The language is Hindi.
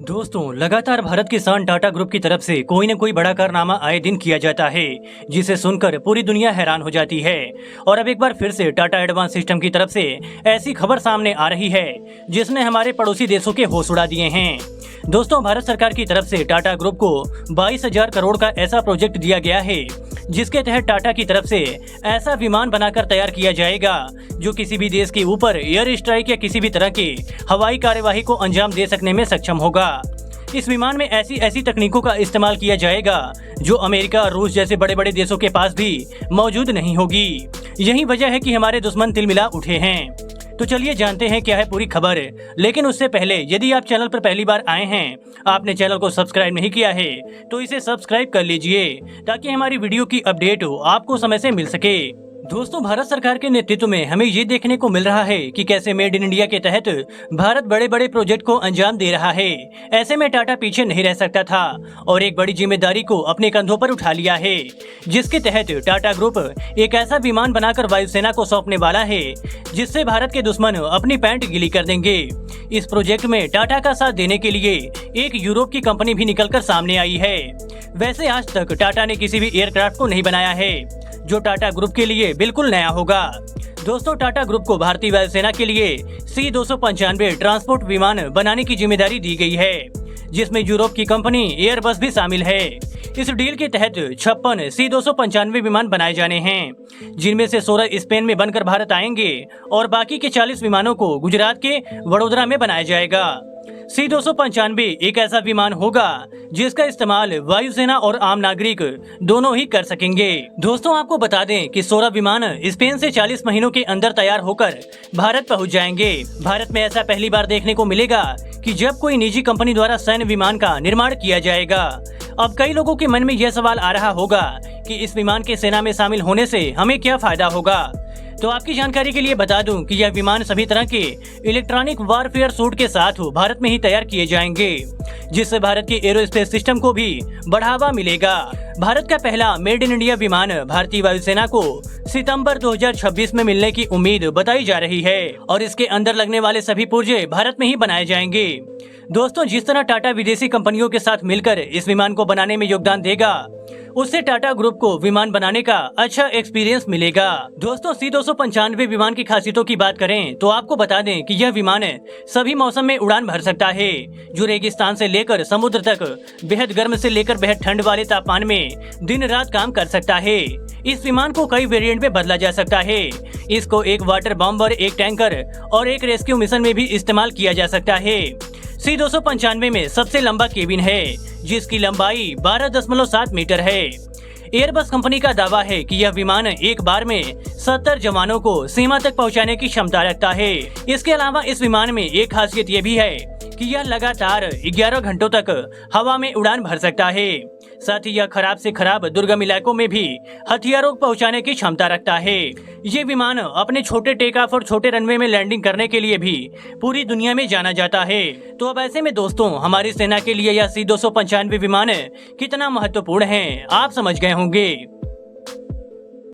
दोस्तों, लगातार भारत की शान टाटा ग्रुप की तरफ से कोई न कोई बड़ा कारनामा आए दिन किया जाता है, जिसे सुनकर पूरी दुनिया हैरान हो जाती है। और अब एक बार फिर से टाटा एडवांस सिस्टम की तरफ से ऐसी खबर सामने आ रही है जिसने हमारे पड़ोसी देशों के होश उड़ा दिए हैं। दोस्तों, भारत सरकार की तरफ से टाटा ग्रुप को 22,000 करोड़ का ऐसा प्रोजेक्ट दिया गया है जिसके तहत टाटा की तरफ से ऐसा विमान बनाकर तैयार किया जाएगा जो किसी भी देश के ऊपर एयर स्ट्राइक या किसी भी तरह की हवाई कार्यवाही को अंजाम दे सकने में सक्षम होगा। इस विमान में ऐसी तकनीकों का इस्तेमाल किया जाएगा जो अमेरिका और रूस जैसे बड़े बड़े देशों के पास भी मौजूद नहीं होगी। यही वजह है कि हमारे दुश्मन तिलमिला उठे हैं। तो चलिए जानते हैं क्या है पूरी खबर। लेकिन उससे पहले यदि आप चैनल पर पहली बार आए हैं, आपने चैनल को सब्सक्राइब नहीं किया है तो इसे सब्सक्राइब कर लीजिए ताकि हमारी वीडियो की अपडेट आपको समय से मिल सके। दोस्तों, भारत सरकार के नेतृत्व में हमें ये देखने को मिल रहा है कि कैसे मेड इन इंडिया के तहत भारत बड़े बड़े प्रोजेक्ट को अंजाम दे रहा है। ऐसे में टाटा पीछे नहीं रह सकता था और एक बड़ी जिम्मेदारी को अपने कंधों पर उठा लिया है, जिसके तहत टाटा ग्रुप एक ऐसा विमान बनाकर वायुसेना को सौंपने वाला है जिससे भारत के दुश्मन अपनी पैंट गीली कर देंगे। इस प्रोजेक्ट में टाटा का साथ देने के लिए एक यूरोप की कंपनी भी निकलकर सामने आई है। वैसे आज तक टाटा ने किसी भी एयरक्राफ्ट को नहीं बनाया है, जो टाटा ग्रुप के लिए बिल्कुल नया होगा। दोस्तों, टाटा ग्रुप को भारतीय वायुसेना के लिए C-295 ट्रांसपोर्ट विमान बनाने की जिम्मेदारी दी गई है, जिसमें यूरोप की कंपनी एयरबस भी शामिल है। इस डील के तहत 56 C-295 विमान बनाए जाने हैं, जिनमें से 16 स्पेन में बनकर भारत आएंगे और बाकी के 40 विमानों को गुजरात के वडोदरा में बनाया जाएगा। C-295 एक ऐसा विमान होगा जिसका इस्तेमाल वायुसेना और आम नागरिक दोनों ही कर सकेंगे। दोस्तों, आपको बता दें कि 16 विमान स्पेन से 40 महीनों के अंदर तैयार होकर भारत पहुंच जाएंगे। भारत में ऐसा पहली बार देखने को मिलेगा कि जब कोई निजी कंपनी द्वारा सैन्य विमान का निर्माण किया जाएगा। अब कई लोगों के मन में यह सवाल आ रहा होगा कि इस विमान के सेना में शामिल होने से हमें क्या फायदा होगा। तो आपकी जानकारी के लिए बता दूं कि यह विमान सभी तरह के इलेक्ट्रॉनिक वारफेयर सूट के साथ भारत में ही तैयार किए जाएंगे, जिससे भारत के एरोस्पेस सिस्टम को भी बढ़ावा मिलेगा। भारत का पहला मेड इन इंडिया विमान भारतीय वायुसेना को सितंबर 2026 में मिलने की उम्मीद बताई जा रही है और इसके अंदर लगने वाले सभी पुर्जे भारत में ही बनाए जाएंगे। दोस्तों, जिस तरह टाटा विदेशी कंपनियों के साथ मिलकर इस विमान को बनाने में योगदान देगा, उससे टाटा ग्रुप को विमान बनाने का अच्छा एक्सपीरियंस मिलेगा। दोस्तों, C-295 विमान की खासियतों की बात करें तो आपको बता दें कि यह विमान सभी मौसम में उड़ान भर सकता है, जो रेगिस्तान से लेकर समुद्र तक, बेहद गर्म से लेकर बेहद ठंड वाले तापमान में दिन रात काम कर सकता है। इस विमान को कई वेरिएंट में बदला जा सकता है। इसको एक वाटर बॉम्बर, एक टैंकर और एक रेस्क्यू मिशन में भी इस्तेमाल किया जा सकता है। C-295 में सबसे लंबा केबिन है, जिसकी लंबाई 12.7 मीटर है। एयरबस कंपनी का दावा है कि यह विमान एक बार में 70 जवानों को सीमा तक पहुंचाने की क्षमता रखता है। इसके अलावा इस विमान में एक खासियत यह भी है कि यह लगातार 11 घंटों तक हवा में उड़ान भर सकता है। साथ ही यह खराब से खराब दुर्गम इलाकों में भी हथियारों को पहुंचाने की क्षमता रखता है। ये विमान अपने छोटे टेक ऑफ और छोटे रनवे में लैंडिंग करने के लिए भी पूरी दुनिया में जाना जाता है। तो अब ऐसे में दोस्तों, हमारी सेना के लिए यह C-295 विमान कितना महत्वपूर्ण है आप समझ गए होंगे।